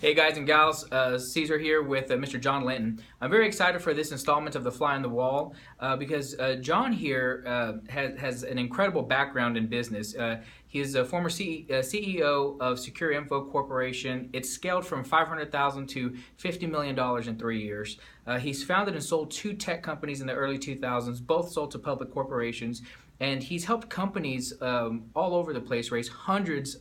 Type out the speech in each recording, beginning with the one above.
Hey guys and gals, Caesar here with Mr. John Linton. I'm very excited for this installment of The Fly on the Wall because John here has an incredible background in business. He is a former CEO of Secure Info Corporation. It's scaled from $500,000 to $50 million in 3 years. He's founded and sold 2 tech companies in the early 2000s, both sold to public corporations, and he's helped companies all over the place raise hundreds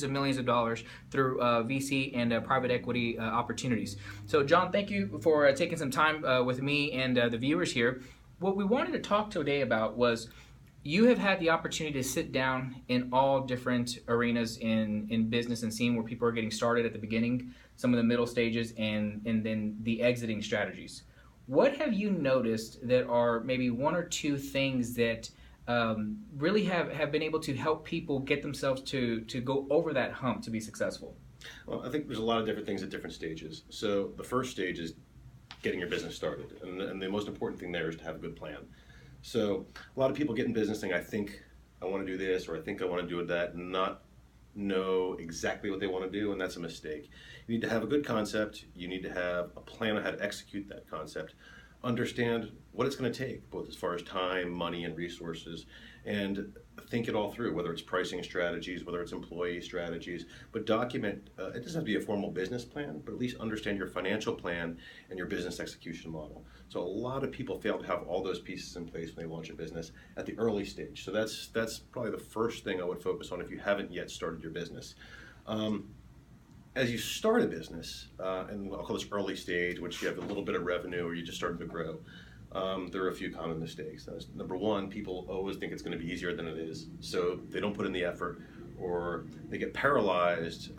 of millions of dollars through VC and private equity opportunities. So John, thank you for taking some time with me and the viewers here. What we wanted to talk today about was you have had the opportunity to sit down in all different arenas in business and seeing where people are getting started at the beginning, some of the middle stages, and then the exiting strategies. What have you noticed that are maybe 1 or 2 things that really have been able to help people get themselves to go over that hump to be successful? Well, I think there's a lot of different things at different stages. So the first stage is getting your business started. And the most important thing there is to have a good plan. So a lot of people get in business saying, I think I want to do this, or I think I want to do that, and not know exactly what they want to do, and that's a mistake. You need to have a good concept. You need to have a plan on how to execute that concept. Understand what it's going to take, both as far as time, money, and resources, and think it all through, whether it's pricing strategies, whether it's employee strategies, but document, it doesn't have to be a formal business plan, but at least understand your financial plan and your business execution model. So a lot of people fail to have all those pieces in place when they launch a business at the early stage. So that's probably the first thing I would focus on if you haven't yet started your business. As you start a business, and I'll call this early stage, which you have a little bit of revenue or you just started to grow, there are a few common mistakes. Number 1, people always think it's going to be easier than it is, so they don't put in the effort, or they get paralyzed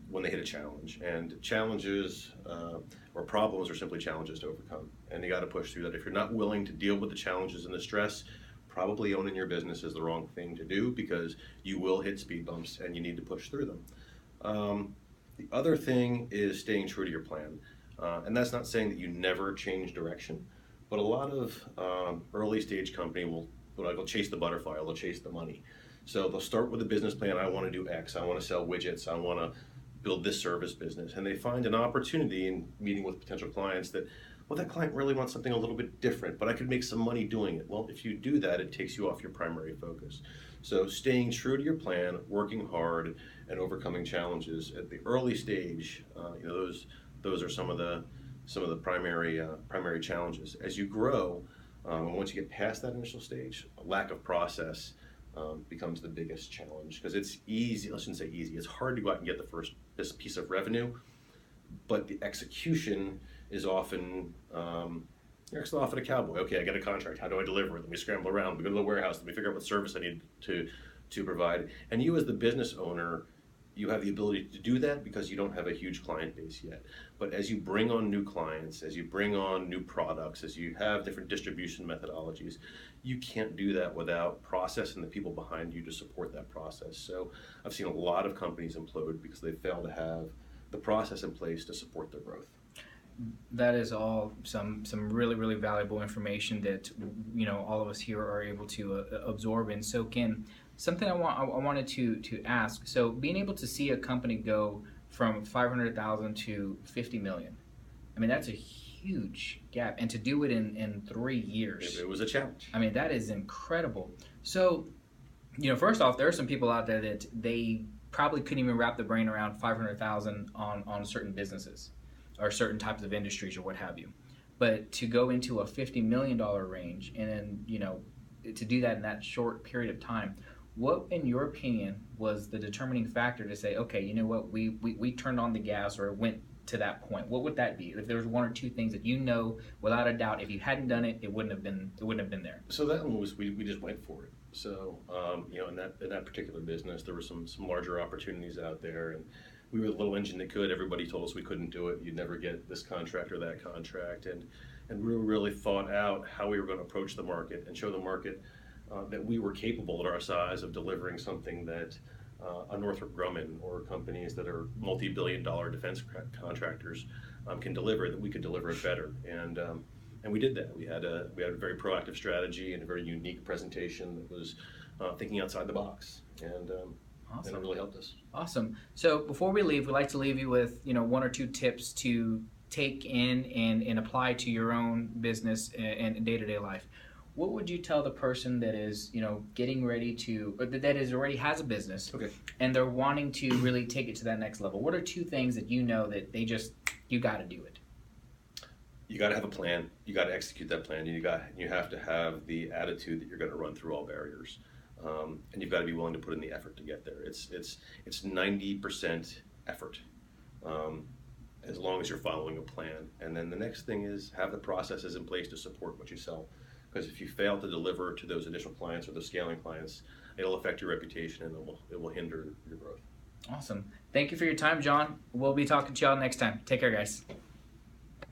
when they hit a challenge. And challenges or problems are simply challenges to overcome, and you got to push through that. If you're not willing to deal with the challenges and the stress, probably owning your business is the wrong thing to do, because you will hit speed bumps and you need to push through them. The other thing is staying true to your plan. And that's not saying that you never change direction, but a lot of early stage company will, what I call, chase the butterfly, or they'll chase the money. So they'll start with a business plan. I want to do X. I want to sell widgets. I want to build this service business. And they find an opportunity in meeting with potential clients that, well, that client really wants something a little bit different, but I could make some money doing it. Well, if you do that, it takes you off your primary focus. So staying true to your plan, working hard, and overcoming challenges at the early stage, those are some of the primary challenges. As you grow, once you get past that initial stage, a lack of process becomes the biggest challenge, because it's easy. I shouldn't say easy. It's hard to go out and get this piece of revenue, but the execution is often you're often a cowboy. Okay, I get a contract. How do I deliver it? Let me scramble around. We go to the warehouse. Let me figure out what service I need to provide. And you, as the business owner, you have the ability to do that because you don't have a huge client base yet. But as you bring on new clients, as you bring on new products, as you have different distribution methodologies, you can't do that without process and the people behind you to support that process. So I've seen a lot of companies implode because they fail to have the process in place to support their growth. That is all some really valuable information that all of us here are able to absorb and soak in. Something I wanted to ask. So being able to see a company go from 500,000 to 50 million, I mean, that's a huge gap, and to do it in 3 years. It was a challenge. I mean, that is incredible. So, first off, there are some people out there that they probably couldn't even wrap their brain around 500,000 on certain businesses or certain types of industries or what have you. But to go into a $50 million range and then, to do that in that short period of time, what, in your opinion, was the determining factor to say, okay, you know what, we turned on the gas or went to that point? What would that be? If there was 1 or 2 things that without a doubt, if you hadn't done it, it wouldn't have been there. So that one was we just went for it. So in that particular business, there were some larger opportunities out there, and we were the little engine that could. Everybody told us we couldn't do it. You'd never get this contract or that contract, and we really thought out how we were going to approach the market and show the market that we were capable at our size of delivering something that a Northrop Grumman or companies that are multi-billion-dollar defense contractors can deliver, that we could deliver it better. And we did that. We had a very proactive strategy and a very unique presentation that was thinking outside the box. And Awesome. And it really helped us. Awesome. So before we leave, we like to leave you with, one or two tips to take in and apply to your own business and day-to-day life. What would you tell the person that is, getting ready to, or that is already has a business, Okay. and they're wanting to really take it to that next level? What are two things that that you got to do it? You got to have a plan. You got to execute that plan. You have to have the attitude that you're going to run through all barriers, and you've got to be willing to put in the effort to get there. It's 90% effort, as long as you're following a plan. And then the next thing is have the processes in place to support what you sell. Because if you fail to deliver to those initial clients or those scaling clients, it'll affect your reputation and it will hinder your growth. Awesome. Thank you for your time, John. We'll be talking to y'all next time. Take care, guys.